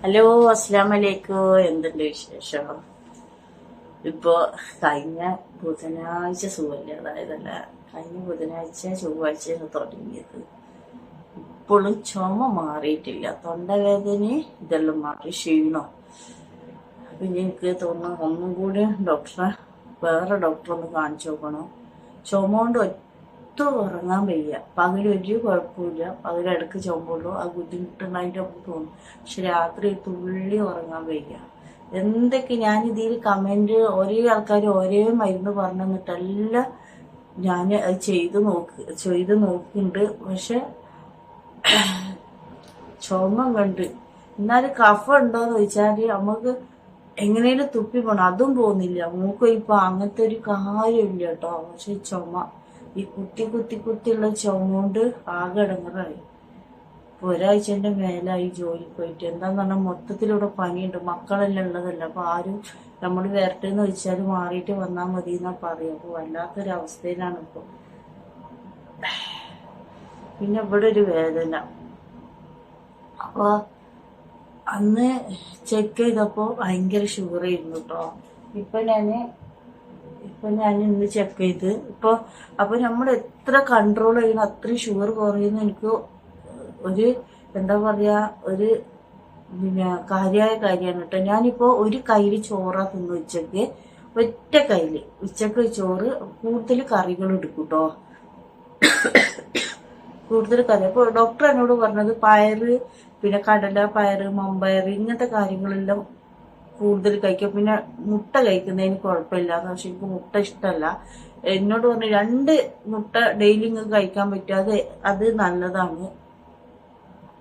Hello, അസ്സലാം വലൈക്കും. എന്തുണ്ട് വിശേഷം? ഇപ്പോ കഴിഞ്ഞ ബുധനാഴ്ച സുഖമില്ല, അതായതല്ല, കഴിഞ്ഞ ബുധനാഴ്ച ചൊവ്വാഴ്ചയാണ് തുടങ്ങിയത്. ഇപ്പോഴും ചുമ മാറിയിട്ടില്ല, തൊണ്ടവേദന ഇതെല്ലാം മാറി, ക്ഷീണോ. പിന്നെ എനിക്ക് തോന്നുന്നു ഒന്നും കൂടി വേറെ ഡോക്ടറെ ഒന്ന് കാണിച്ചു നോക്കണം. ചുമ കൊണ്ട് ഒട്ടും ഉറങ്ങാൻ വയ്യ. പകലൊരു കുഴപ്പമില്ല, പകലിടക്ക് ചുമയുള്ളൂ, ആ ബുദ്ധിമുട്ടുണ്ടായിട്ട് തോന്നും. പക്ഷെ രാത്രി തുള്ളി ഉറങ്ങാൻ വയ്യ. എന്തൊക്കെ ഞാൻ ഇതിൽ കമന്റ്, ഓരോ ആൾക്കാർ ഓരോ മരുന്ന് പറഞ്ഞു തന്നിട്ടെല്ലാം ഞാൻ അത് ചെയ്ത് നോക്കുന്നുണ്ട്. പക്ഷെ ചുമ കണ്ട് എന്നാലും കഫം ഉണ്ടോന്ന് ചോദിച്ചാല് നമുക്ക് എങ്ങനെയും തുപ്പി പോണം, അതും പോകുന്നില്ല. മൂക്കൊലിപ്പോ അങ്ങനത്തെ ഒരു കാര്യമില്ല കേട്ടോ. പക്ഷെ ചുമ, ഈ കുത്തിയുള്ള ചുമ കൊണ്ട് ആകെ ഇടങ്ങറായി. ഒരാഴ്ചന്റെ മേലായി ജോലി പോയിട്ട്. എന്താന്ന് പറഞ്ഞാൽ മൊത്തത്തിലൂടെ പനിയുണ്ട്, മക്കളെല്ലാം ഉള്ളതല്ല. അപ്പൊ ആരും നമ്മൾ വരട്ടെന്ന് വെച്ചാൽ മാറിയിട്ട് വന്നാൽ മതി എന്നാ പറയും. അപ്പൊ വല്ലാത്തൊരവസ്ഥയിലാണ് ഇപ്പൊ. പിന്നെ ഇവിടെ ഒരു വേദന. അപ്പൊ അന്ന് ചെക്ക് ചെയ്തപ്പോ ഭയങ്കര ഷുഗർ ആയിരുന്നു കേട്ടോ. ഇപ്പൊ ഞാൻ ഇന്ന് ചെക്ക് ചെയ്ത് അപ്പൊ നമ്മൾ എത്ര കൺട്രോൾ ചെയ്യണം അത്രയും ഷുഗർ കുറയുന്ന എനിക്ക് ഒരു എന്താ പറയാ, ഒരു പിന്നെ കാര്യമായ കാര്യമാണ് കേട്ടോ. ഞാനിപ്പോ ഒരു കയ്യില് ചോറാ തിന്ന് ഉച്ചക്ക്, ഒറ്റ കയ്യില് ഉച്ചക്ക് ചോറ്, കൂടുതൽ കറികൾ എടുക്കും കേട്ടോ, കൂടുതൽ കറി. അപ്പൊ ഡോക്ടർ എന്നോട് പറഞ്ഞത് പയറ്, പിന്നെ കടല, പയറ്, മമ്പയർ, ഇങ്ങനത്തെ കാര്യങ്ങളെല്ലാം കൂടുതൽ കഴിക്കുക. പിന്നെ മുട്ട കഴിക്കുന്നതിന് കുഴപ്പമില്ല, പക്ഷെ എനിക്ക് മുട്ട ഇഷ്ടമല്ല. എന്നോട് പറഞ്ഞു 2 മുട്ട ഡെയിലി നിങ്ങൾക്ക് കഴിക്കാൻ പറ്റും, അത് നല്ലതാണ്.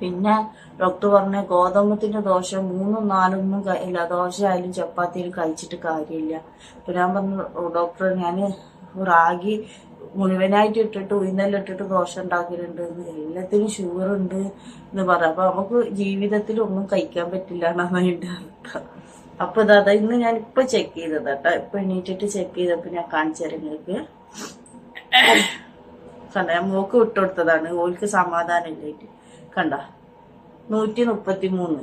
പിന്നെ ഡോക്ടർ പറഞ്ഞ ഗോതമ്പത്തിന്റെ ദോശ 3, 4 ഇല്ല, ദോശ ആയാലും ചപ്പാത്തിയിലും കഴിച്ചിട്ട് കാര്യമില്ല. അപ്പൊ ഞാൻ പറഞ്ഞു ഡോക്ടർ, ഞാൻ റാഗി മുഴുവനായിട്ട് ഇട്ടിട്ട് ഉയർന്നെല്ലാം ഇട്ടിട്ട് ദോശ ഉണ്ടാക്കലുണ്ട്, എല്ലാത്തിനും ഷുഗർ ഉണ്ട് എന്ന് പറയാം. അപ്പൊ നമുക്ക് ജീവിതത്തിൽ ഒന്നും കഴിക്കാൻ പറ്റില്ല എന്നാണ് അതിന്റെ അർത്ഥം. അപ്പൊ ഇതാ ഇന്ന് ഞാൻ ഇപ്പൊ ചെക്ക് ചെയ്തത് കേട്ടോ. ഇപ്പൊ എണീറ്റിട്ട് ചെക്ക് ചെയ്തപ്പോ ഞാൻ കാണിച്ചു തരാം നിങ്ങൾക്ക്. കണ്ട, ഞാൻ മൂക്ക് വിട്ടുകൊടുത്തതാണ്, ഓൾക്ക് സമാധാനം ഇല്ലായിട്ട്. കണ്ട, 133.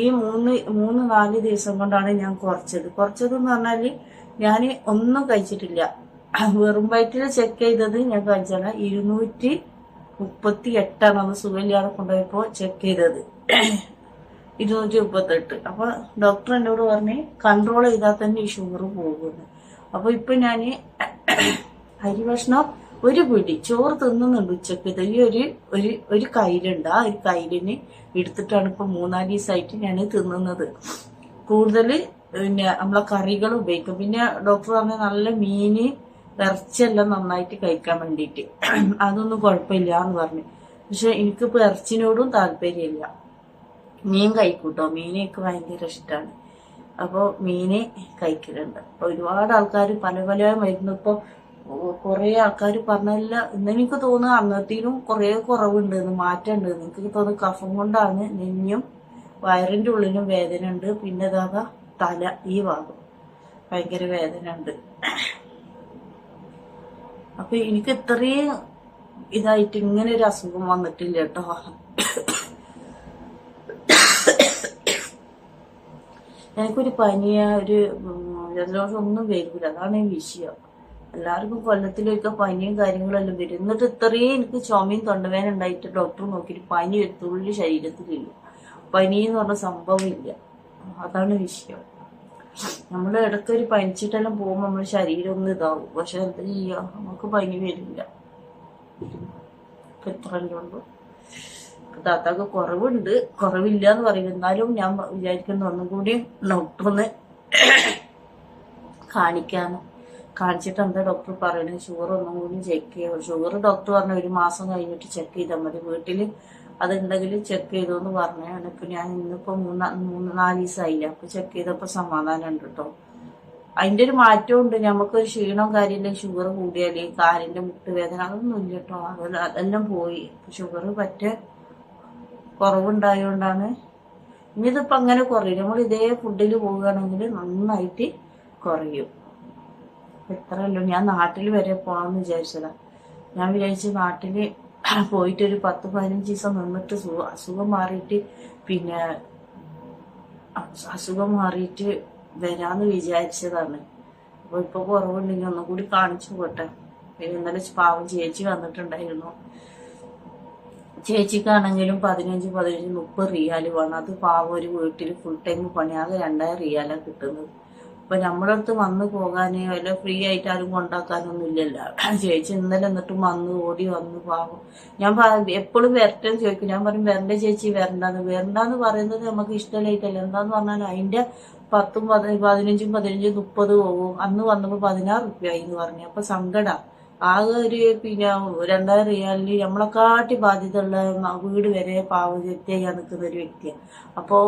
ഈ 4 ദിവസം കൊണ്ടാണ് ഞാൻ കുറച്ചതെന്ന് പറഞ്ഞാല് ഞാൻ ഒന്നും കഴിച്ചിട്ടില്ല. വെറും വയറ്റിൽ ചെക്ക് ചെയ്തത് ഞാൻ കഴിച്ചാൽ 238 അന്ന് സുഖമില്ലാതെ കൊണ്ടുപോയപ്പോ ചെക്ക് ചെയ്തത് 238. അപ്പൊ ഡോക്ടർ എന്നോട് പറഞ്ഞ് കൺട്രോൾ ചെയ്താൽ തന്നെ ഈ ഷുഗർ പോകുന്നു. അപ്പൊ ഇപ്പൊ ഞാന് അരി ഭക്ഷണം ഒരു പിടി ചോറ് തിന്നുന്നുണ്ട് ഉച്ചക്ക്. ഈ ഒരു കയ്യിലുണ്ട്, ആ ഒരു കയ്യിലിന് എടുത്തിട്ടാണ് ഇപ്പൊ 3-4 ദിവസമായിട്ട് ഞാൻ തിന്നുന്നത്. കൂടുതൽ പിന്നെ നമ്മളെ കറികൾ ഉപയോഗിക്കും. പിന്നെ ഡോക്ടർ പറഞ്ഞ നല്ല മീന്, ഇറച്ചിയെല്ലാം നന്നായിട്ട് കഴിക്കാൻ വേണ്ടിയിട്ട്. അതൊന്നും കുഴപ്പമില്ല എന്ന് പറഞ്ഞു. പക്ഷെ എനിക്കിപ്പോ ഇറച്ചിനോടും താല്പര്യമില്ല. മീൻ കഴിക്കൂട്ടോ, മീനൊക്കെ ഭയങ്കര ഇഷ്ടമാണ്. അപ്പൊ മീന് കഴിക്കലുണ്ട്. അപ്പൊ ഒരുപാട് ആൾക്കാർ പല മരുന്ന്, ഇപ്പൊ കുറെ ആൾക്കാർ പറഞ്ഞല്ല. ഇന്നെനിക്ക് തോന്നുന്നു അന്നത്തേനും കുറെ കുറവുണ്ട്, മാറ്റം ഉണ്ട്. എനിക്ക് തോന്നുന്നു കഫം കൊണ്ടാണ്. നെഞ്ഞും വയറിന്റെ ഉള്ളിലും വേദന ഉണ്ട്. പിന്നെ തല, ഈ ഭാഗം ഭയങ്കര വേദന ഉണ്ട്. അപ്പൊ എനിക്ക് ഇത്രയും ഇതായിട്ട് ഇങ്ങനെ ഒരു അസുഖം വന്നിട്ടില്ല കേട്ടോ. എനിക്കൊരു പനിയ, ഒരു ജലദോഷം ഒന്നും വരില്ല, അതാണ് ഈ വിഷയം. എല്ലാവർക്കും കൊല്ലത്തിലൊക്കെ പനിയും കാര്യങ്ങളെല്ലാം വരും. എന്നിട്ട് ഇത്രയും എനിക്ക് ചുമയും തൊണ്ടവേദന ഉണ്ടായിട്ട് ഡോക്ടർ നോക്കിയിട്ട് പനി ഒരു തുള്ളി ശരീരത്തിലില്ല. പനി എന്ന് പറഞ്ഞ സംഭവം ഇല്ല, അതാണ് വിഷയം. നമ്മൾ ഇടയ്ക്കൊരു പനിച്ചിട്ടെല്ലാം പോകുമ്പോൾ നമ്മുടെ ശരീരം ഒന്ന് ഇതാവും. പക്ഷെ എന്താ ചെയ്യാ, നമുക്ക് പനി വരില്ല. എത്രയല്ലേ ഉള്ളൂ. താത്താക്ക് കുറവില്ല എന്ന് പറയും. എന്നാലും ഞാൻ വിചാരിക്കുന്ന ഒന്നും കൂടി ഡോക്ടറൊന്ന് കാണിച്ചിട്ട് എന്താ ഡോക്ടർ പറയുന്നത്, ഷുഗർ ഒന്നും കൂടി ചെക്ക് ചെയ്യുക. ഷുഗർ ഡോക്ടർ പറഞ്ഞ 1 മാസം കഴിഞ്ഞിട്ട് ചെക്ക് ചെയ്താൽ മതി, വീട്ടിൽ അതുണ്ടെങ്കിൽ ചെക്ക് ചെയ്തോന്ന് പറഞ്ഞാണ്. ഇപ്പൊ ഞാൻ ഇന്നിപ്പോ 3-4 ദിവസമായില്ല. അപ്പൊ ചെക്ക് ചെയ്തപ്പോ സമാധാനം ഉണ്ട് കേട്ടോ. അതിന്റെ ഒരു മാറ്റവും ഉണ്ട്. നമുക്കൊരു ക്ഷീണവും കാര്യമില്ല. ഷുഗർ കൂടിയാല് കാലിന്റെ മുട്ടുവേദന അതൊന്നും ഇല്ല കേട്ടോ, അതെല്ലാം പോയി. ഷുഗർ പറ്റേ കുറവുണ്ടായോണ്ടാണ്. ഇനി ഇതിപ്പോ അങ്ങനെ കുറയും. നമ്മൾ ഇതേ ഫുഡിൽ പോവുകയാണെങ്കിൽ നന്നായിട്ട് കുറയും. എത്രയല്ലോ, ഞാൻ നാട്ടിൽ വരെ പോകണമെന്ന് വിചാരിച്ചതാ. ഞാൻ വിചാരിച്ചു നാട്ടില് പോയിട്ട് ഒരു 10-15 ദിവസം നിന്നിട്ട് അസുഖം മാറിയിട്ട് പിന്നെ അസുഖം മാറിയിട്ട് വരാന്ന് വിചാരിച്ചതാണ്. അപ്പൊ ഇപ്പൊ കുറവുണ്ടെങ്കിൽ ഒന്നും കൂടി കാണിച്ചു പോട്ടെ. ഇന്നലെ പാവം ചേച്ചി വന്നിട്ടുണ്ടായിരുന്നു. ചേച്ചിക്കാണെങ്കിലും 15, 30 റിയാല് വേണം. അത് പാവം ഒരു വീട്ടിൽ ഫുൾ ടൈം പണിയാകെ 2000 റിയാലാണ് കിട്ടുന്നത്. അപ്പൊ നമ്മുടെ അടുത്ത് വന്ന് പോകാനേ വല്ല ഫ്രീ ആയിട്ട് ആരും കൊണ്ടാക്കാനൊന്നും ഇല്ലല്ലോ. ചേച്ചി ഇന്നലെ എന്നിട്ടും ഓടി വന്ന് പാവം. ഞാൻ എപ്പോഴും വരട്ടെന്ന് ചോദിക്കും. ഞാൻ പറയും വരണ്ട ചേച്ചി, വരണ്ടാന്ന് പറയുന്നത് നമുക്ക് ഇഷ്ടമില്ലായിട്ടല്ല. എന്താന്ന് പറഞ്ഞാൽ അതിന്റെ 10, 15, 30 പോകും. അന്ന് വന്നപ്പോ 16 റുപ്യ എന്ന് പറഞ്ഞു. അപ്പൊ സങ്കടം. ആകെ ഒരു 2000 റിയാലിന് നമ്മളെക്കാട്ടി ബാധ്യത ഉള്ള വീട് വരെ പാവം ചെയ്യാൻ നിൽക്കുന്ന ഒരു വ്യക്തിയാണ്. അപ്പോ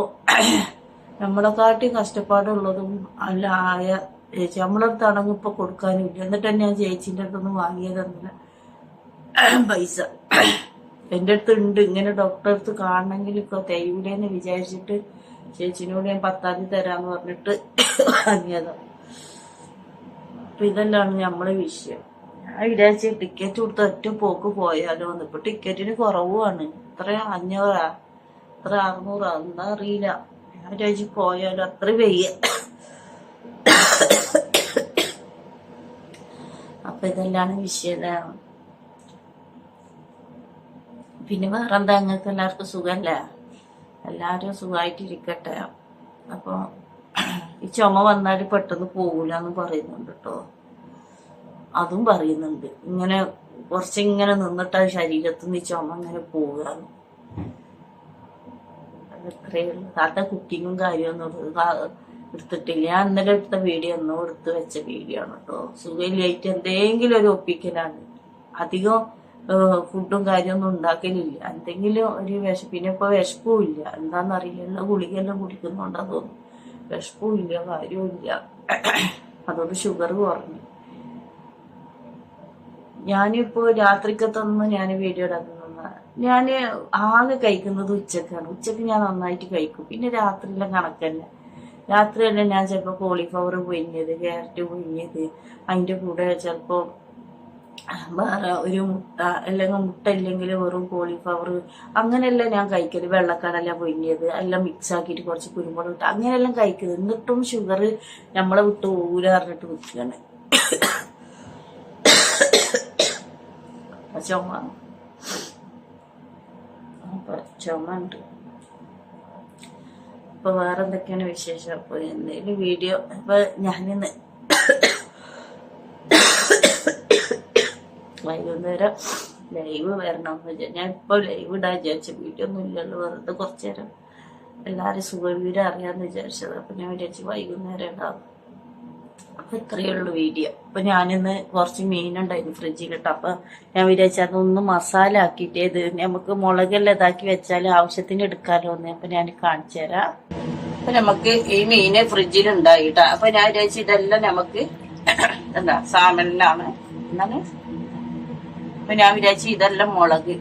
നമ്മളെക്കാട്ടി കഷ്ടപ്പാടുള്ളതും അല്ല ആയ ചേച്ചി നമ്മളടുത്താണെങ്കിൽ ഇപ്പൊ കൊടുക്കാനില്ല. എന്നിട്ട് തന്നെ ഞാൻ ചേച്ചിന്റെ അടുത്തൊന്നും വാങ്ങിയതെന്നില്ല പൈസ. എന്റെ അടുത്ത് ഉണ്ട്. ഇങ്ങനെ ഡോക്ടറെ അടുത്ത് കാണണമെങ്കിൽ ഇപ്പൊ തയ്യൂലെന്ന് വിചാരിച്ചിട്ട് ചേച്ചിനോട് ഞാൻ 10-ാം തീയതി തരാന്ന് പറഞ്ഞിട്ട് വാങ്ങിയതാണ്. അപ്പൊ ഇതെല്ലാം നമ്മളെ വിഷയം. ഞാൻ വിചാരിച്ച ടിക്കറ്റ് കൊടുത്ത് ഒറ്റ പോക്ക് പോയാലോ. ഇപ്പൊ ടിക്കറ്റിന് കുറവാണ്. ഇത്ര 500, ഇത്ര 600, എന്താ അറിയില്ല. ഞാൻ വിചാരിച്ച് പോയാലോ, അത്ര വയ്യ. അപ്പൊ ഇതെല്ലാം വിഷയം. പിന്നെ വേറെന്താ, നിങ്ങൾക്ക് എല്ലാവർക്കും സുഖല്ലേ? എല്ലാരും സുഖമായിട്ടിരിക്കട്ടെ. അപ്പൊ ഈ ചുമ വന്നാൽ പെട്ടെന്ന് പോകൂലെന്ന് പറയുന്നുണ്ട് കേട്ടോ. അതും പറയുന്നുണ്ട്. ഇങ്ങനെ കുറച്ചിങ്ങനെ നിന്നിട്ട് ശരീരത്തിൽ നിന്ന് ചുമ ഇങ്ങനെ പോവുകയാണ്. അത്രയേ ഉള്ളൂ. താത്ത കുക്കിങ്ങും കാര്യമൊന്നും എടുത്തിട്ടില്ല. ഞാൻ ഇന്നലെ എടുത്ത വീഡിയോ ഒന്നും എടുത്ത് വെച്ച വീഡിയോ ആണ് കേട്ടോ. സുഖമില്ലായിട്ട് എന്തെങ്കിലും ഒരു ഒപ്പിക്കലാണ്. അധികം ഫുഡും കാര്യമൊന്നും ഉണ്ടാക്കലില്ല. എന്തെങ്കിലും ഒരു പിന്നെ ഇപ്പൊ വിശപ്പും ഇല്ല. എന്താന്നറിയില്ല, ഗുളികെല്ലാം കുടിക്കുന്നുണ്ടാ തോന്നുന്നു. വിശപ്പും ഇല്ല, കാര്യവും ഇല്ല. അതുകൊണ്ട് ഷുഗർ കുറഞ്ഞു. ഞാനിപ്പോ രാത്രിക്കത്തൊന്നും ഞാൻ വീഡിയോ ഇടാക്കുന്ന ഞാന് ആകെ കഴിക്കുന്നത് ഉച്ചക്കാണ്. ഉച്ചക്ക് ഞാൻ നന്നായിട്ട് കഴിക്കും. പിന്നെ രാത്രിയെല്ലാം കണക്കല്ല. രാത്രിയല്ല ഞാൻ ചിലപ്പോ കോളിഫ്ലവർ പൊരിഞ്ഞത്, ക്യാരറ്റ് പൊരിഞ്ഞത്, അതിന്റെ കൂടെ ചിലപ്പോ വേറെ ഒരു മുട്ട, അല്ലെങ്കിൽ മുട്ട ഇല്ലെങ്കിൽ വെറും കോളിഫ്ലവർ, അങ്ങനെയെല്ലാം ഞാൻ കഴിക്കല്. വെള്ളക്കടല പൊരിഞ്ഞത് എല്ലാം മിക്സ് ആക്കിയിട്ട് കുറച്ച് കുരുമുളക് ഇട്ട് അങ്ങനെയെല്ലാം കഴിക്കുന്നത്. എന്നിട്ടും ഷുഗർ നമ്മളെ വിട്ട് പോകൂല പറഞ്ഞിട്ട് നിൽക്കുകയാണ്. ചുമ ഉണ്ട്. അപ്പൊ വേറെ എന്തൊക്കെയാണ് വിശേഷം? അപ്പൊ എന്തെങ്കിലും വീഡിയോ ഇപ്പൊ ഞാനിന്ന് വൈകുന്നേരം ലൈവ് വരണമെന്ന് വിചാരിച്ചു. ഞാൻ ഇപ്പൊ ലൈവ് ഇടാൻ വിചാരിച്ച വീഡിയോ ഒന്നും ഇല്ലല്ലോ. വെറുതെ കുറച്ചു നേരം എല്ലാരും സുഖവിവരം അറിയാന്ന് വിചാരിച്ചത്. അപ്പൊ ഞാൻ വിചാരിച്ചു വൈകുന്നേരം ഉണ്ടാവും. അപ്പൊ ഇത്രയേ ഉള്ളൂ വീഡിയോ. അപ്പൊ ഞാനിന്ന് കുറച്ച് മീനുണ്ടായിരുന്നു ഫ്രിഡ്ജിലിട്ട്. അപ്പൊ ഞാൻ വിചാരിച്ചു അതൊന്ന് മസാല ആക്കിയിട്ട് ഇത് നമുക്ക് മുളകെല്ലാം ഇതാക്കി വെച്ചാൽ ആവശ്യത്തിന് എടുക്കാലോ എന്ന്. അപ്പൊ ഞാൻ കാണിച്ചു തരാം. അപ്പൊ നമുക്ക് ഈ മീന് ഫ്രിഡ്ജിലുണ്ടായിട്ടാ. അപ്പൊ ഞാൻ വിചാരിച്ചു ഇതെല്ലാം നമുക്ക് എന്താ സാമനാണ് എന്നാണ്. അപ്പൊ ഞാൻ വിചാരിച്ചു ഇതെല്ലാം മുളക്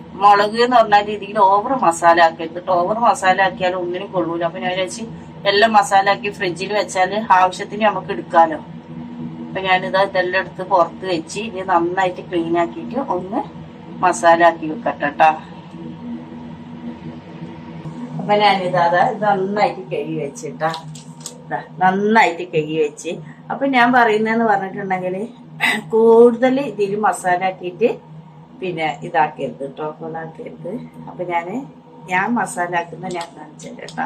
എന്ന് പറഞ്ഞാൽ ഇതിൽ ഓവർ മസാല ആക്കരുത്. ഓവർ മസാല ആക്കിയാൽ ഒന്നിനും കൊള്ളൂല. അപ്പൊ ഞാൻ വിചാരിച്ചു എല്ലാം മസാല ആക്കി ഫ്രിഡ്ജിൽ വെച്ചാല് ആവശ്യത്തിന് നമുക്ക് എടുക്കാലോ. അപ്പൊ ഞാനിതാ ഇതെല്ലാം എടുത്ത് പുറത്ത് വെച്ച് ഇനി നന്നായിട്ട് ക്ലീൻ ആക്കിയിട്ട് ഒന്ന് മസാല ആക്കി വെക്കട്ടെ. അപ്പൊ ഞാനിതാ ഇത് നന്നായിട്ട് കഴുകി വെച്ചിട്ടാ. നന്നായിട്ട് കഴുകി വെച്ച്. അപ്പൊ ഞാൻ പറയുന്നതെന്ന് പറഞ്ഞിട്ടുണ്ടെങ്കിൽ കൂടുതൽ ഇതിൽ മസാല ആക്കിയിട്ട് പിന്നെ ഇതാക്കരുത് കേട്ടോ, കൊളാക്കരുത്. അപ്പൊ ഞാൻ മസാല ആക്കുന്ന ഞാൻ കാണിച്ചേട്ടാ.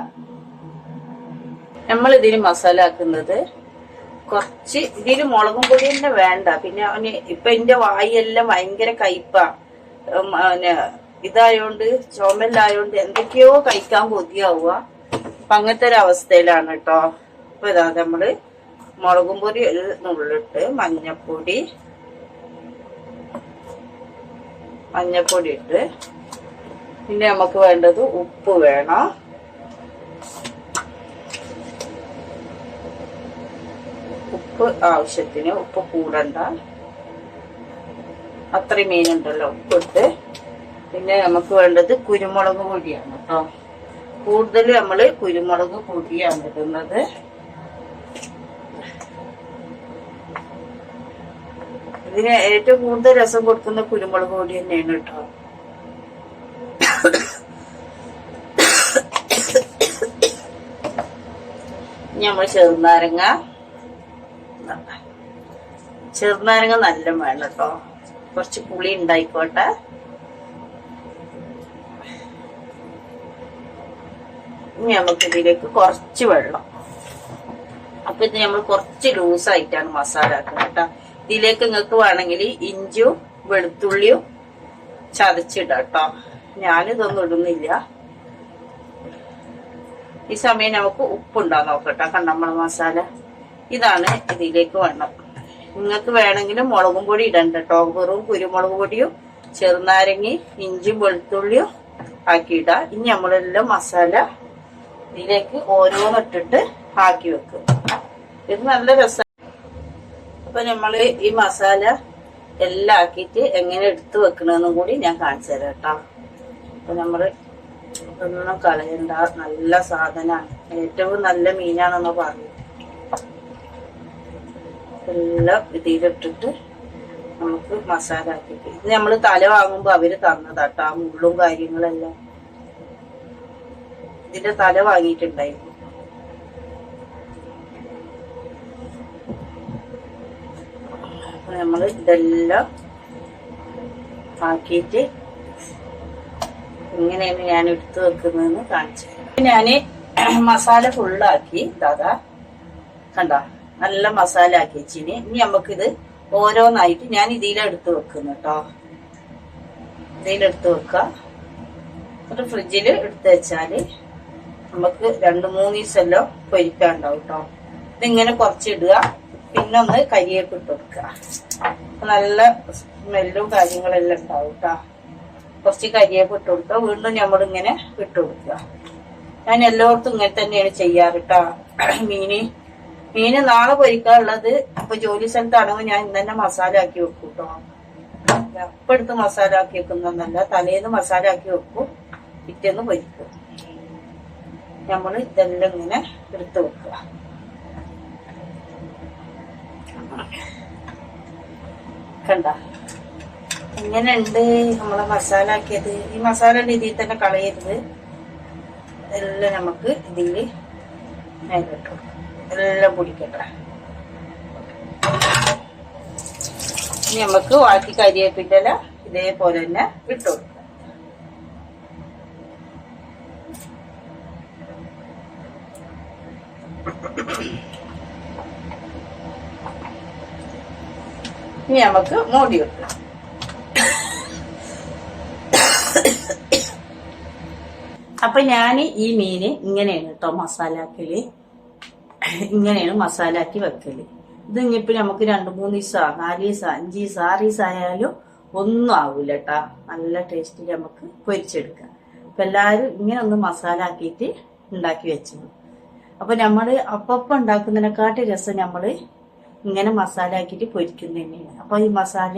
നമ്മൾ ഇതിന് മസാല ആക്കുന്നത് കുറച്ച് ഇതില് മുളകും പൊടി തന്നെ വേണ്ട. പിന്നെ അവന് ഇപ്പൊ എന്റെ വായെല്ലാം ഭയങ്കര കയ്പാ. ഇതായോണ്ട് ചുമലായോണ്ട് എന്തൊക്കെയോ കഴിക്കാൻ കൊതിയാവുക. അപ്പൊ അങ്ങനത്തെ ഒരു അവസ്ഥയിലാണ് കേട്ടോ. അപ്പൊ ഇതാ നമ്മള് മുളകും പൊടി ഒരു നുള്ളിട്ട് മഞ്ഞപ്പൊടി ഇട്ട് പിന്നെ നമുക്ക് വേണ്ടത് ഉപ്പ് വേണം. ഉപ്പ് ആവശ്യത്തിന്, ഉപ്പ് കൂടണ്ട. അത്രയും മീനുണ്ടല്ലോ ഉപ്പിട്ട്. പിന്നെ നമുക്ക് വേണ്ടത് കുരുമുളക് പൊടിയാണ് കേട്ടോ. കൂടുതൽ നമ്മള് കുരുമുളക് പൊടിയാണ് ഇടുന്നത്. ഇതിന് ഏറ്റവും കൂടുതൽ രസം കൊടുക്കുന്ന കുരുമുളക് പൊടി തന്നെയാണ് കേട്ടോ. നമ്മൾ ചെറുനാരങ്ങ നല്ല വേണം കേട്ടോ, കുറച്ച് പുളി ഉണ്ടായിക്കോട്ടെ. ഇനി നമുക്ക് ഇതിലേക്ക് കുറച്ച് വെള്ളം. അപ്പൊ ഇത് നമ്മൾ കുറച്ച് ലൂസായിട്ടാണ് മസാല ആക്കുന്നത് കേട്ടോ. ഇതിലേക്ക് നിങ്ങൾക്ക് വേണമെങ്കിൽ ഇഞ്ചിയും വെളുത്തുള്ളിയും ചതച്ചിടാം കേട്ടോ. ഞാനിതൊന്നും ഇടുന്നില്ല. ഈ സമയം നമുക്ക് ഉപ്പുണ്ടാകും നോക്കട്ടെ. കണ്ടമ്മള മസാല ഇതാണ് ഇതിലേക്ക് വേണം. നിങ്ങൾക്ക് വേണമെങ്കിൽ മുളകും പൊടി ഇടണ്ട കേട്ടോ. വെറും കുരുമുളക് പൊടിയും ചെറുനാരങ്ങി ഇഞ്ചിയും വെളുത്തുള്ളിയും ആക്കിയിടാം. ഇനി നമ്മളെല്ലാം മസാല ഇതിലേക്ക് ഓരോന്നിട്ടിട്ട് ആക്കി വെക്കും. ഇത് നല്ല രസം. അപ്പൊ നമ്മള് ഈ മസാല എല്ലാം ആക്കിയിട്ട് എങ്ങനെ എടുത്തു വെക്കണമെന്നും കൂടി ഞാൻ കാണിച്ചു തരാം കേട്ടോ. അപ്പൊ നമ്മള് ഒന്നും കളയണ്ട, നല്ല സാധനമാണ്, ഏറ്റവും നല്ല മീനാണെന്ന് പറഞ്ഞു. എല്ലാം ഇതിലിട്ടിട്ട് നമുക്ക് മസാല ആക്കിയിട്ട്, ഇത് നമ്മള് തല വാങ്ങുമ്പോ അവര് തന്നതാട്ടാ മുള്ളും കാര്യങ്ങളെല്ലാം. ഇതിന്റെ തല വാങ്ങിയിട്ടുണ്ടായിരുന്നു. നമ്മൾ ഇതെല്ലാം ആക്കിയിട്ട് ഇങ്ങനെയാണ് ഞാൻ എടുത്തു വെക്കുന്നതെന്ന് കാണിച്ചു. ഞാന് മസാല ഫുള്ളാക്കി ദാദാ കണ്ട നല്ല മസാല ആക്കി വെച്ചിന്. ഇനി നമുക്കിത് ഓരോന്നായിട്ട് ഞാൻ ഇതിലെടുത്ത് വെക്കുന്നു കേട്ടോ. ഇതിലെടുത്ത് വെക്കാം. ഒരു ഫ്രിഡ്ജിൽ എടുത്ത് വെച്ചാല് നമുക്ക് 2-3 ദിവസമെല്ലാം പൊരിക്കാണ്ടാവും കേട്ടോ. ഇതിങ്ങനെ കുറച്ചിടുക, പിന്നെ ഒന്ന് കരിയൊക്കെ ഇട്ട് കൊടുക്കുക. നല്ല സ്മെല്ലും കാര്യങ്ങളെല്ലാം ഉണ്ടാവും കേട്ടോ. കുറച്ച് കരിയൊക്കെ ഇട്ട് കൊടുക്കുക. വീണ്ടും നമ്മളിങ്ങനെ ഇട്ട് കൊടുക്കുക. ഞാൻ എല്ലായിടത്തും ഇങ്ങനെ തന്നെയാണ് ചെയ്യാറ് കേട്ടോ. മീന് നാളെ പൊരിക്കാനുള്ളത് അപ്പൊ ജോലി സ്ഥലത്താണെങ്കിൽ ഞാൻ ഇന്ന് തന്നെ മസാല ആക്കി വെക്കും കേട്ടോ. അപ്പൊ എടുത്ത് മസാല ആക്കി വെക്കുന്നല്ല, തലേന്ന് മസാല ആക്കി വെക്കും, പിറ്റേന്ന് പൊരിക്കും. നമ്മൾ ഇതെല്ലാം ഇങ്ങനെ എടുത്ത് വെക്കുക. കണ്ട എങ്ങനെയുണ്ട് നമ്മളെ മസാല ആക്കിയത്. ഈ മസാല രീതിയിൽ തന്നെ കളയരുത്. എല്ലാം നമുക്ക് ഇതില് മേലിട്ടു എല്ലാം പൊടിക്കട്ടെ. ഇനി നമുക്ക് ബാക്കി കരിയേപ്പിന്റെ ഇതേപോലെ തന്നെ ഇട്ടു കൊടുക്കാം. ഇനി നമുക്ക് മൂടി വെക്കാം. അപ്പൊ ഞാൻ ഈ മീന് ഇങ്ങനെയാണ് കേട്ടോ മസാല ആക്കല്. ഇങ്ങനെയാണ് മസാല ആക്കി വെക്കല്. ഇത് ഇനിയിപ്പോ നമുക്ക് 2-3 ദിവസം 4 ദിവസം 5 ദിവസം 6 ദിവസം ആയാലും ഒന്നും ആവൂല കേട്ടാ. നല്ല ടേസ്റ്റിൽ നമുക്ക് പൊരിച്ചെടുക്കാം. അപ്പൊ എല്ലാരും ഇങ്ങനെ ഒന്ന് മസാല ആക്കിയിട്ട് ഉണ്ടാക്കി വെച്ചു. അപ്പൊ നമ്മള് അപ്പം ഉണ്ടാക്കുന്നതിനെക്കാട്ടി രസം നമ്മള് ഇങ്ങനെ മസാല ആക്കിയിട്ട് പൊരിക്കുന്നത് തന്നെയാണ്. അപ്പൊ ഈ മസാല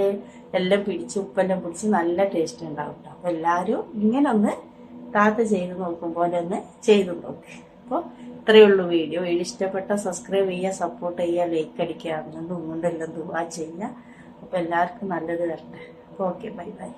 എല്ലാം പിടിച്ച് ഉപ്പെല്ലാം പിടിച്ച് നല്ല ടേസ്റ്റ് ഉണ്ടാവും. അപ്പൊ എല്ലാരും ഇങ്ങനെ ഒന്ന് താത്ത ചെയ്ത് നോക്കും പോലെ ഒന്ന് ചെയ്തു നോക്ക്. അപ്പോൾ ഇത്രയേ ഉള്ളൂ വീഡിയോ. ഇഷ്ടപ്പെട്ട സബ്സ്ക്രൈബ് ചെയ്യുക, സപ്പോർട്ട് ചെയ്യുക, ലൈക്ക് അടിക്കുക, അങ്ങനെയൊന്നും ഉണ്ടെല്ലാം ദുആ ചെയ്യുക. അപ്പൊ എല്ലാവർക്കും നല്ലത് വരട്ടെ. അപ്പോൾ ഓക്കെ, ബൈ ബൈ.